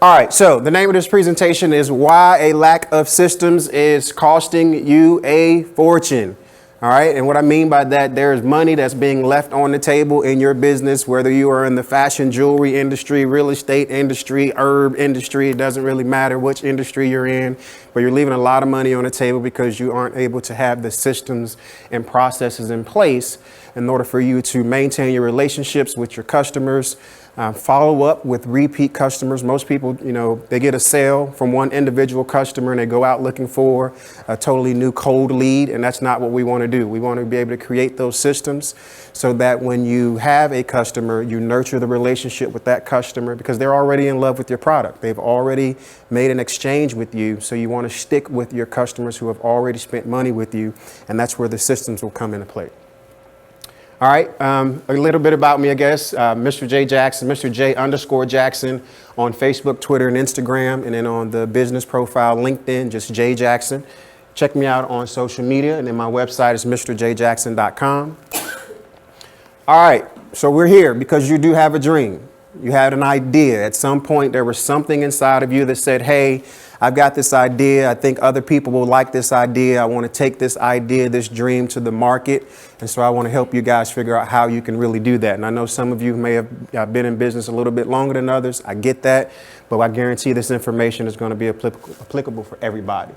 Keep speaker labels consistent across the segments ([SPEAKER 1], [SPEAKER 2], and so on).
[SPEAKER 1] All right, so the name of this presentation is Why a Lack of Systems is Costing You a Fortune. All right, and what I mean by that, there's money that's being left on the table in your business, whether you are in the fashion jewelry industry, real estate industry, herb industry, it doesn't really matter which industry you're in, but you're leaving a lot of money on the table because you aren't able to have the systems and processes in place in order for you to maintain your relationships with your customers, follow up with repeat customers. Most people, they get a sale from one individual customer and they go out looking for a totally new cold lead. And that's not what we want to do. We want to be able to create those systems so that when you have a customer, you nurture the relationship with that customer because they're already in love with your product. They've already made an exchange with you. So you want to stick with your customers who have already spent money with you. And that's where the systems will come into play. All right, a little bit about me, I guess. Mr. J Jackson, Mr. J_Jackson on Facebook, Twitter, and Instagram. And then on the business profile, LinkedIn, just J Jackson. Check me out on social media. And then my website is mrjjackson.com. All right, so we're here because you do have a dream. You had an idea. At some point, there was something inside of you that said, hey, I've got this idea. I think other people will like this idea. I want to take this idea, this dream to the market. And so I want to help you guys figure out how you can really do that. And I know some of you may have been in business a little bit longer than others. I get that. But I guarantee this information is going to be applicable for everybody.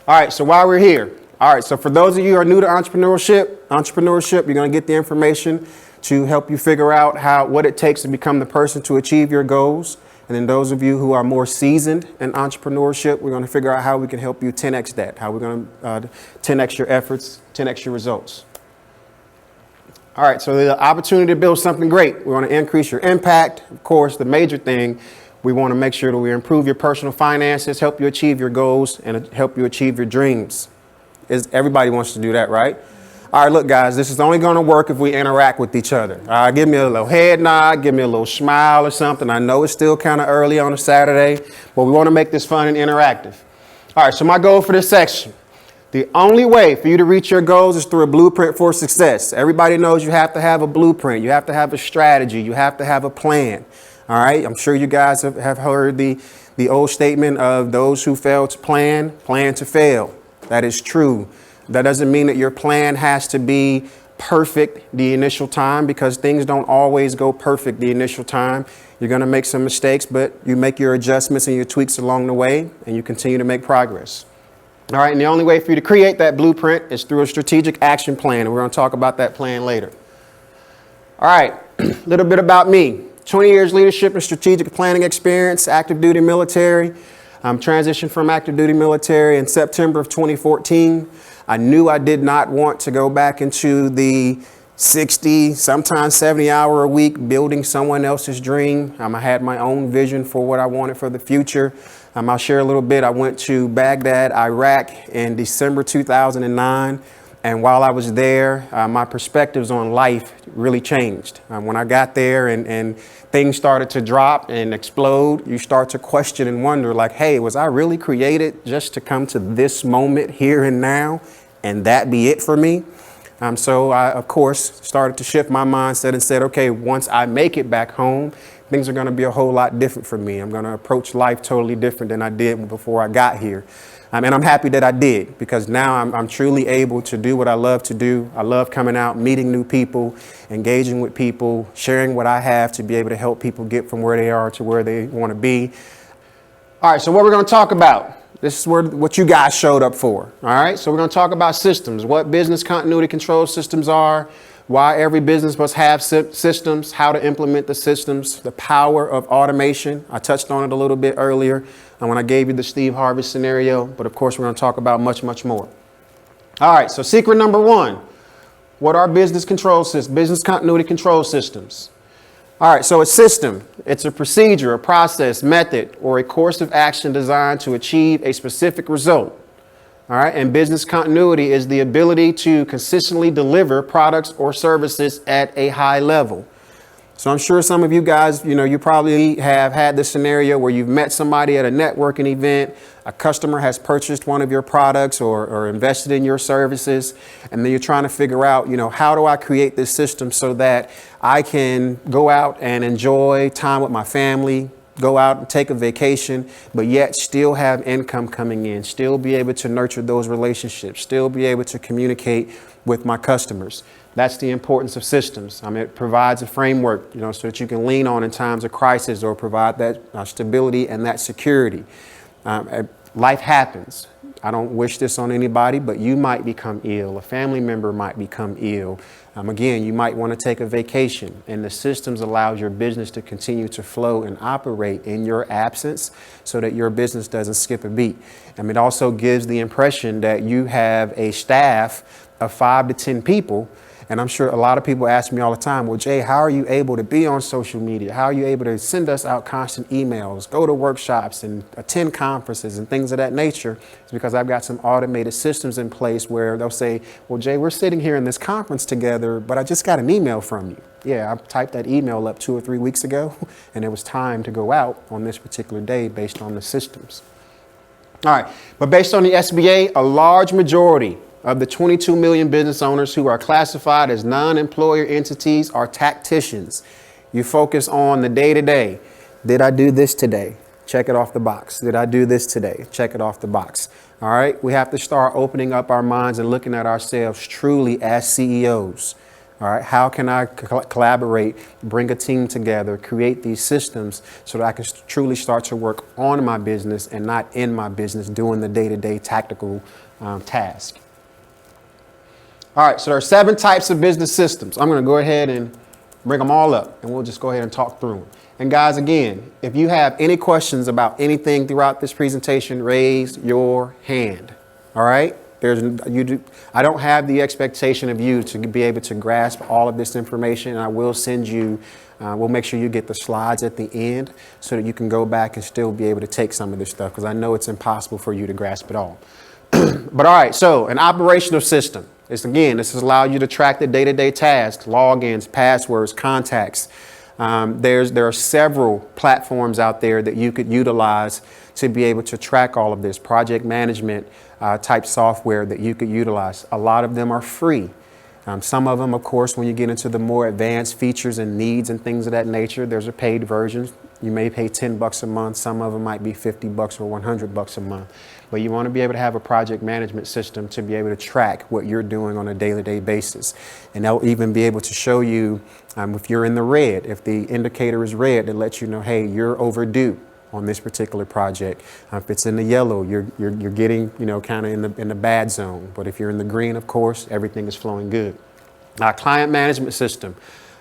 [SPEAKER 1] All right. So while we're here. All right. So for those of you who are new to entrepreneurship, you're going to get the information to help you figure out what it takes to become the person to achieve your goals. And then those of you who are more seasoned in entrepreneurship, we're going to figure out how we can help you 10x that, how we're going to 10x your efforts, 10x your results. All right, so the opportunity to build something great. We want to increase your impact. Of course, the major thing, we want to make sure that we improve your personal finances, help you achieve your goals, and help you achieve your dreams. Everybody wants to do that, right? All right, look, guys, this is only going to work if we interact with each other. Give me a little head nod, give me a little smile or something. I know it's still kind of early on a Saturday, but we want to make this fun and interactive. All right, so my goal for this section, the only way for you to reach your goals is through a blueprint for success. Everybody knows you have to have a blueprint. You have to have a strategy. You have to have a plan. All right, I'm sure you guys have heard the old statement of those who fail to plan to fail. That is true. That doesn't mean that your plan has to be perfect the initial time because things don't always go perfect the initial time. You're going to make some mistakes, but you make your adjustments and your tweaks along the way and you continue to make progress. All right. And the only way for you to create that blueprint is through a strategic action plan. And we're going to talk about that plan later. All right. A little bit about me. 20 years leadership and strategic planning experience, active duty military. Transitioned from active duty military in September of 2014. I knew I did not want to go back into the 60, sometimes 70-hour a week building someone else's dream. I had my own vision for what I wanted for the future. I'll share a little bit. I went to Baghdad, Iraq in December 2009. And while I was there, my perspectives on life really changed. When I got there and things started to drop and explode, you start to question and wonder like, hey, was I really created just to come to this moment here and now and that be it for me? So I, of course, started to shift my mindset and said, OK, once I make it back home, things are going to be a whole lot different for me. I'm going to approach life totally different than I did before I got here. And I'm happy that I did because now I'm truly able to do what I love to do. I love coming out, meeting new people, engaging with people, sharing what I have to be able to help people get from where they are to where they want to be. All right, so what we're going to talk about. This is what you guys showed up for. All right, so we're going to talk about systems, what business continuity control systems are, why every business must have systems, how to implement the systems, the power of automation. I touched on it a little bit earlier when I gave you the Steve Harvey scenario, but of course we're going to talk about much, much more. All right, so secret number one, what are business continuity control systems? All right, so a system, it's a procedure, a process, method, or a course of action designed to achieve a specific result. All right, and business continuity is the ability to consistently deliver products or services at a high level. So I'm sure some of you guys, you probably have had this scenario where you've met somebody at a networking event, a customer has purchased one of your products or invested in your services, and then you're trying to figure out, how do I create this system so that I can go out and enjoy time with my family, go out and take a vacation, but yet still have income coming in, still be able to nurture those relationships, still be able to communicate with my customers. That's the importance of systems. I mean, it provides a framework, so that you can lean on in times of crisis, or provide that stability and that security. Life happens. I don't wish this on anybody, but you might become ill. A family member might become ill. Again, you might want to take a vacation, and the systems allows your business to continue to flow and operate in your absence, so that your business doesn't skip a beat. It also gives the impression that you have a staff of 5 to 10 people. And I'm sure a lot of people ask me all the time, well, Jay, how are you able to be on social media? How are you able to send us out constant emails, go to workshops and attend conferences and things of that nature? It's because I've got some automated systems in place where they'll say, well, Jay, we're sitting here in this conference together, but I just got an email from you. Yeah, I typed that email up 2 or 3 weeks ago, and it was time to go out on this particular day based on the systems. All right, but based on the SBA, a large majority of the 22 million business owners who are classified as non-employer entities are tacticians. You focus on the day-to-day. Did I do this today? Check it off the box. Did I do this today? Check it off the box. All right. We have to start opening up our minds and looking at ourselves truly as CEOs. All right. How can I collaborate, bring a team together, create these systems so that I can truly start to work on my business and not in my business doing the day-to-day tactical task? All right, so there are 7 types of business systems. I'm going to go ahead and bring them all up, and we'll just go ahead and talk through them. And guys, again, if you have any questions about anything throughout this presentation, raise your hand. All right? I don't have the expectation of you to be able to grasp all of this information. And I will send you, we'll make sure you get the slides at the end so that you can go back and still be able to take some of this stuff, because I know it's impossible for you to grasp it all. But all right, so an operational system. This has allowed you to track the day-to-day tasks, logins, passwords, contacts. There are several platforms out there that you could utilize to be able to track all of this. Project management type software that you could utilize. A lot of them are free. Some of them, of course, when you get into the more advanced features and needs and things of that nature, there's a paid version. You may pay $10 a month. Some of them might be $50 or $100 a month. But you want to be able to have a project management system to be able to track what you're doing on a day-to-day basis. And they'll even be able to show you if you're in the red, if the indicator is red, it lets you know, hey, you're overdue on this particular project. If it's in the yellow, you're getting, kind of in the bad zone. But if you're in the green, of course, everything is flowing good. Client management system.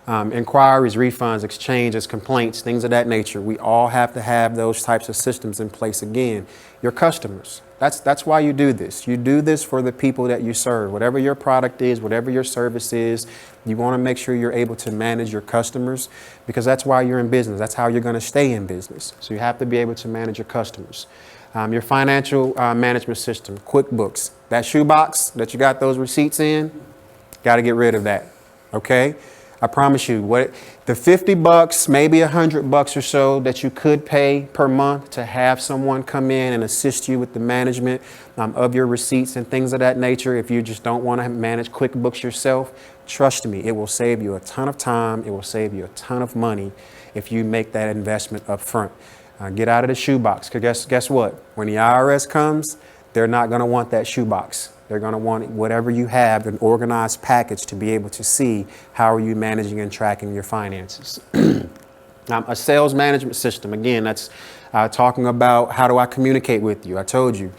[SPEAKER 1] Inquiries, refunds, exchanges, complaints, things of that nature. We all have to have those types of systems in place. Again, your customers. That's why you do this. You do this for the people that you serve. Whatever your product is, whatever your service is, you want to make sure you're able to manage your customers, because that's why you're in business. That's how you're going to stay in business. So you have to be able to manage your customers. Your financial management system, QuickBooks. That shoebox that you got those receipts in, got to get rid of that. Okay? I promise you, the $50, maybe $100 or so that you could pay per month to have someone come in and assist you with the management of your receipts and things of that nature. If you just don't want to manage QuickBooks yourself, trust me, it will save you a ton of time. It will save you a ton of money if you make that investment up front. Get out of the shoebox, because guess what? When the IRS comes, they're not going to want that shoebox. They're going to want whatever you have, an organized package to be able to see how are you managing and tracking your finances. A sales management system, again, that's talking about how do I communicate with you. I told you,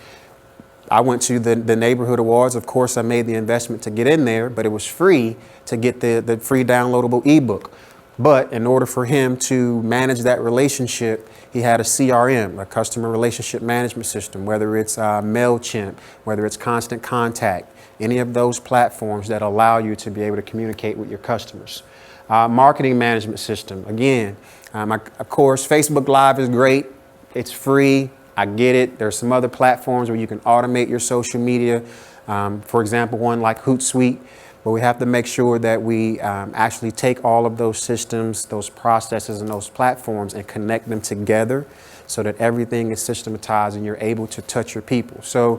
[SPEAKER 1] I went to the neighborhood awards. Of course, I made the investment to get in there, but it was free to get the free downloadable ebook. But in order for him to manage that relationship, he had a CRM, a customer relationship management system, whether it's MailChimp, whether it's Constant Contact, any of those platforms that allow you to be able to communicate with your customers. Marketing management system. Again, of course, Facebook Live is great. It's free. I get it. There's some other platforms where you can automate your social media. For example, one like Hootsuite. But we have to make sure that we actually take all of those systems, those processes, and those platforms and connect them together so that everything is systematized and you're able to touch your people. So